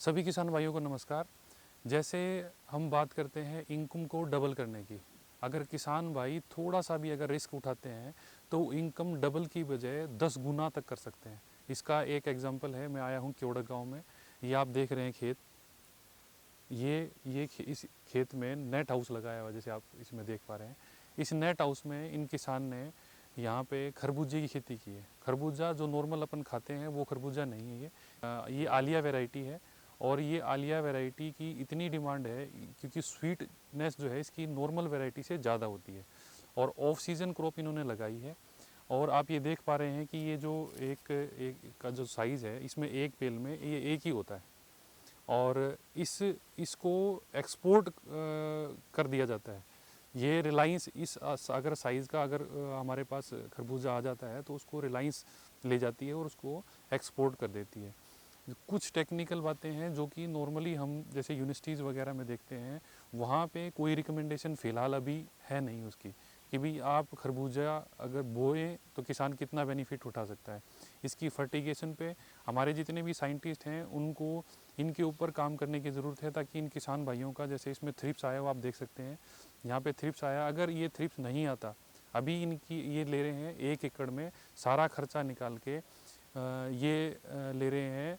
सभी किसान भाइयों को नमस्कार। जैसे हम बात करते हैं इनकम को डबल करने की, अगर किसान भाई थोड़ा सा भी अगर रिस्क उठाते हैं तो इनकम डबल की बजाय 10 गुना तक कर सकते हैं। इसका एक एग्जांपल है, मैं आया हूँ केवड़क गांव में। ये आप देख रहे हैं खेत, इस खेत में नेट हाउस लगाया हुआ, जैसे आप इसमें देख पा रहे हैं। इस नेट हाउस में इन किसान ने यहाँ पे खरबूजे की खेती की है। खरबूजा जो नॉर्मल अपन खाते हैं वो खरबूजा नहीं है, ये आलिया वैरायटी है। और ये आलिया वैरायटी की इतनी डिमांड है क्योंकि स्वीटनेस जो है इसकी नॉर्मल वैरायटी से ज़्यादा होती है। और ऑफ सीज़न क्रॉप इन्होंने लगाई है। और आप ये देख पा रहे हैं कि ये जो एक का जो साइज़ है, इसमें एक पेल में ये एक ही होता है। और इसको एक्सपोर्ट कर दिया जाता है। ये रिलायंस इस अगर साइज़ का अगर हमारे पास खरबूजा आ जाता है तो उसको रिलायंस ले जाती है और उसको एक्सपोर्ट कर देती है। कुछ टेक्निकल बातें हैं जो कि नॉर्मली हम जैसे यूनिवर्सिटीज़ वगैरह में देखते हैं, वहाँ पे कोई रिकमेंडेशन फ़िलहाल अभी है नहीं उसकी कि भाई आप खरबूजा अगर बोएं तो किसान कितना बेनिफिट उठा सकता है। इसकी फर्टिगेशन पे हमारे जितने भी साइंटिस्ट हैं उनको इनके ऊपर काम करने की ज़रूरत है, ताकि इन किसान भाइयों का, जैसे इसमें थ्रिप्स आया हुआ आप देख सकते हैं, यहाँ पे थ्रिप्स आया, अगर ये थ्रिप्स नहीं आता, अभी इनकी ये ले रहे हैं 1 एकड़ में सारा खर्चा निकाल के ले रहे हैं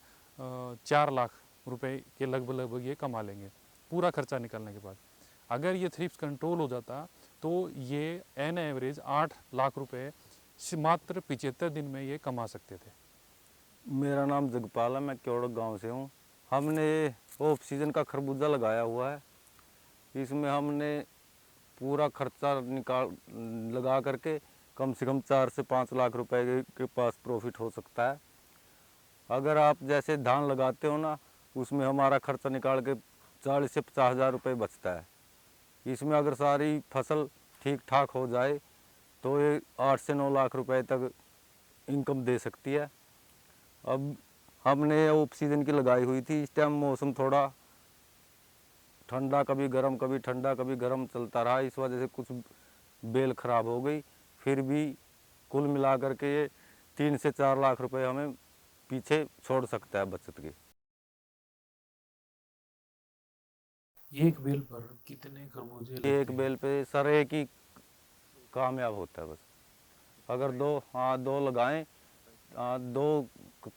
4 लाख रुपए के लगभग ये कमा लेंगे पूरा खर्चा निकालने के बाद। अगर ये थ्रिप्स कंट्रोल हो जाता तो ये एन एवरेज 8 लाख रुपए मात्र 75 दिन में ये कमा सकते थे। मेरा नाम जगपाल है, मैं केवड़क गांव से हूँ। हमने ऑफ सीजन का खरबूजा लगाया हुआ है। इसमें हमने पूरा खर्चा लगा करके कम से कम 4 से 5 लाख रुपए के पास प्रॉफिट हो सकता है। अगर आप जैसे धान लगाते हो ना, उसमें हमारा खर्चा निकाल के 40 से 50 हज़ार रुपये बचता है। इसमें अगर सारी फसल ठीक ठाक हो जाए तो ये 8 से 9 लाख रुपए तक इनकम दे सकती है। अब हमने ऑफ सीजन की लगाई हुई थी। इस टाइम मौसम थोड़ा ठंडा, कभी गर्म कभी ठंडा कभी गर्म चलता रहा। इस वजह से कुछ बेल खराब हो गई। फिर भी कुल मिला करके ये 3 से 4 लाख रुपए हमें पीछे छोड़ सकता है बचत के। एक बेल पर कितने खरबूजे लगते एक हैं? बेल पे सर एक ही कामयाब होता है बस। अगर दो लगाएं, दो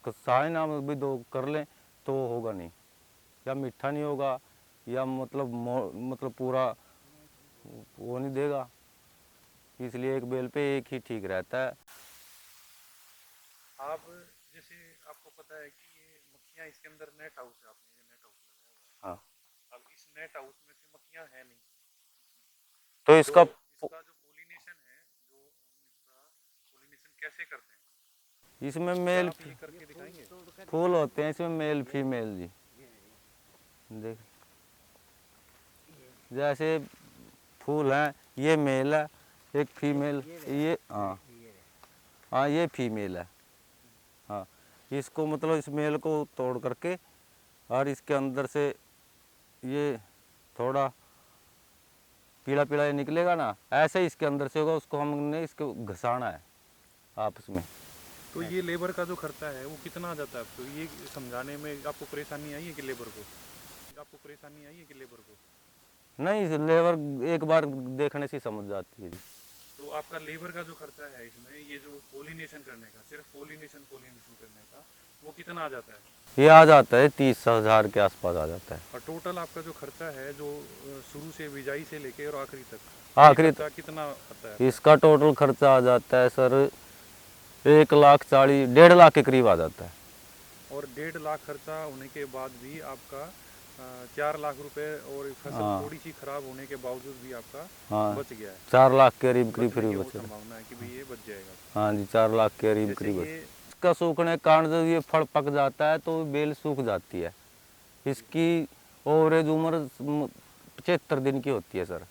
साए ना भी दो कर लें तो होगा नहीं, या मीठा नहीं होगा, या मतलब पूरा वो नहीं देगा। इसलिए एक बेल पे एक ही ठीक रहता है। आप जैसे आपको पता है कि ये मक्खियाँ इसके अंदर नेट हाउस है, आपने ये नेट हाउस लगाया हुआ हाँ, है। अब इस नेट हाउस में से मक्खियाँ है नहीं, तो तो इसका इसका जो पोलिनेशन है, जो हम इसका पोलिनेशन कैसे करते हैं, इसमें क्या मेल आप ये करके दिखाएंगे? फूल होते हैं, इसमें मेल फीमेल जी। देख, जैसे फूल हैं, ये मेल है, एक फीमेल, ये हाँ हाँ ये फीमेल है। हाँ, इसको मतलब इस मेल को तोड़ करके और इसके अंदर से ये थोड़ा पीला पीला ये निकलेगा ना, ऐसे ही इसके अंदर से होगा। उसको हमने इसको घसाना है आपस में। तो ये लेबर का जो खर्चा है वो कितना आ जाता है आपको, ये समझाने में आपको परेशानी आई है कि लेबर को, नहीं, लेबर एक बार देखने से समझ जाती है जी। तो आपका लेबर का जो खर्चा है इसमें, ये जो पोलिनेशन करने का, सिर्फ पोलिनेशन करने का, वो कितना आ जाता है? ये आ जाता है 30 हज़ार के आसपास आ जाता है। और टोटल आपका जो खर्चा है, जो शुरू से बिजाई से लेके और आखिरी तक, आखिरी खर्चा कितना आता है? इसका टोटल खर्चा आ जाता है सर 1,40,000 1.5 लाख के करीब आ जाता है। और 1.5 लाख खर्चा होने के बाद भी आपका 4 लाख रुपए, और फसल हाँ, थोड़ी सी खराब होने के बावजूद भी आपका हाँ, बच गया है। 4 लाख के करीब बचने फिर की वो बचे। संभावना है कि भाई ये बच जाएगा। हाँ जी, 4 लाख के करीब जैसे बचे। ये इसका सूखने के कारण जब ये फल पक जाता है तो बेल सूख जाती है। इसकी ओवरेज उम्र 75 दिन की होती है सर।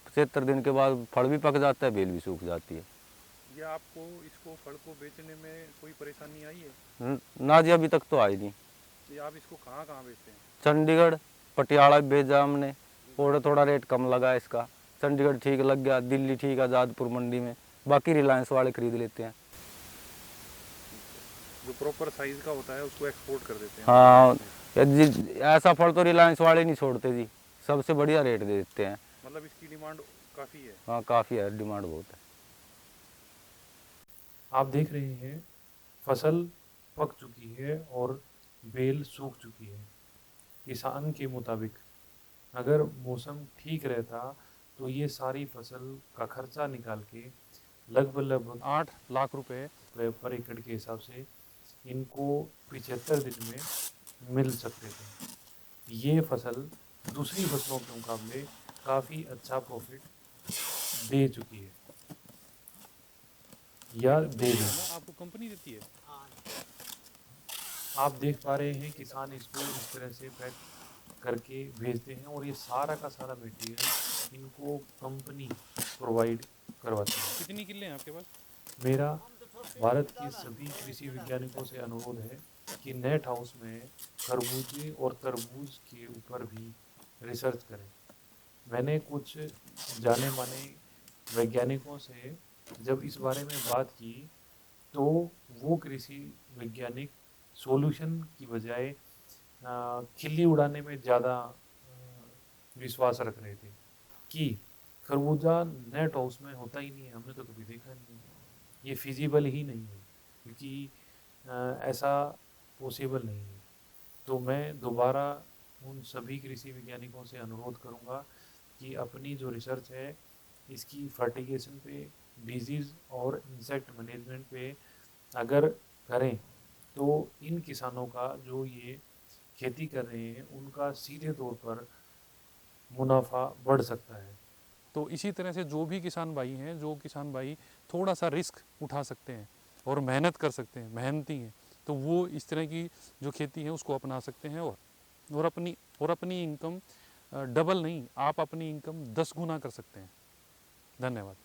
75 दिन के बाद फल भी पक जाता है, बेल भी सूख जाती है। ये आपको इसको फल को बेचने में कोई परेशानी आई है? ना जी, अभी तक तो आई नहीं। ये आप इसको कहाँ कहाँ बेचते हैं? चंडीगढ़, पटियाला भेजा हमने, और थोड़ा रेट कम लगा इसका। चंडीगढ़ ठीक लग गया, दिल्ली ठीक, आज़ादपुर मंडी में, बाकी रिलायंस वाले खरीद लेते हैं। जो प्रॉपर साइज का होता है उसको एक्सपोर्ट कर देते हैं। हाँ, ऐसा फल तो रिलायंस वाले नहीं छोड़ते जी, सबसे बढ़िया रेट दे देते हैं। मतलब इसकी डिमांड काफ़ी है। हाँ काफ़ी है, डिमांड बहुत है। आप देख रहे हैं फसल पक चुकी है और बेल सूख चुकी है। किसान के मुताबिक अगर मौसम ठीक रहता तो ये सारी फसल का खर्चा निकाल के लगभग 8 लाख रुपए पर एकड़ के हिसाब से इनको 75 दिन में मिल सकते थे। ये फसल दूसरी फसलों के मुकाबले काफ़ी अच्छा प्रॉफिट दे चुकी है या दे देगी। आपको कंपनी देती है। आप देख पा रहे हैं किसान इसको इस तरह से पैक करके भेजते हैं और ये सारा का सारा मटेरियल इनको कंपनी प्रोवाइड करवाती है। कितनी किले हैं आपके पास? मेरा भारत के सभी कृषि वैज्ञानिकों से अनुरोध है कि नेट हाउस में खरबूजे और तरबूज के ऊपर भी रिसर्च करें। मैंने कुछ जाने माने वैज्ञानिकों से जब इस बारे में बात की तो वो कृषि वैज्ञानिक सॉल्यूशन की बजाय खिल्ली उड़ाने में ज़्यादा विश्वास रख रहे थे कि खरबूजा नेट हाउस में होता ही नहीं है, हमने तो कभी देखा नहीं है, ये फिजिबल ही नहीं है, क्योंकि ऐसा पॉसिबल नहीं है। तो मैं दोबारा उन सभी कृषि वैज्ञानिकों से अनुरोध करूंगा कि अपनी जो रिसर्च है इसकी फर्टिगेशन पे, डिजीज़ और इंसेक्ट मैनेजमेंट पे अगर करें तो इन किसानों का जो ये खेती कर रहे हैं उनका सीधे तौर पर मुनाफा बढ़ सकता है। तो इसी तरह से जो भी किसान भाई हैं, जो किसान भाई थोड़ा सा रिस्क उठा सकते हैं और मेहनत कर सकते हैं, मेहनती हैं, तो वो इस तरह की जो खेती है उसको अपना सकते हैं और अपनी इनकम डबल नहीं, आप अपनी इनकम 10 गुना कर सकते हैं। धन्यवाद।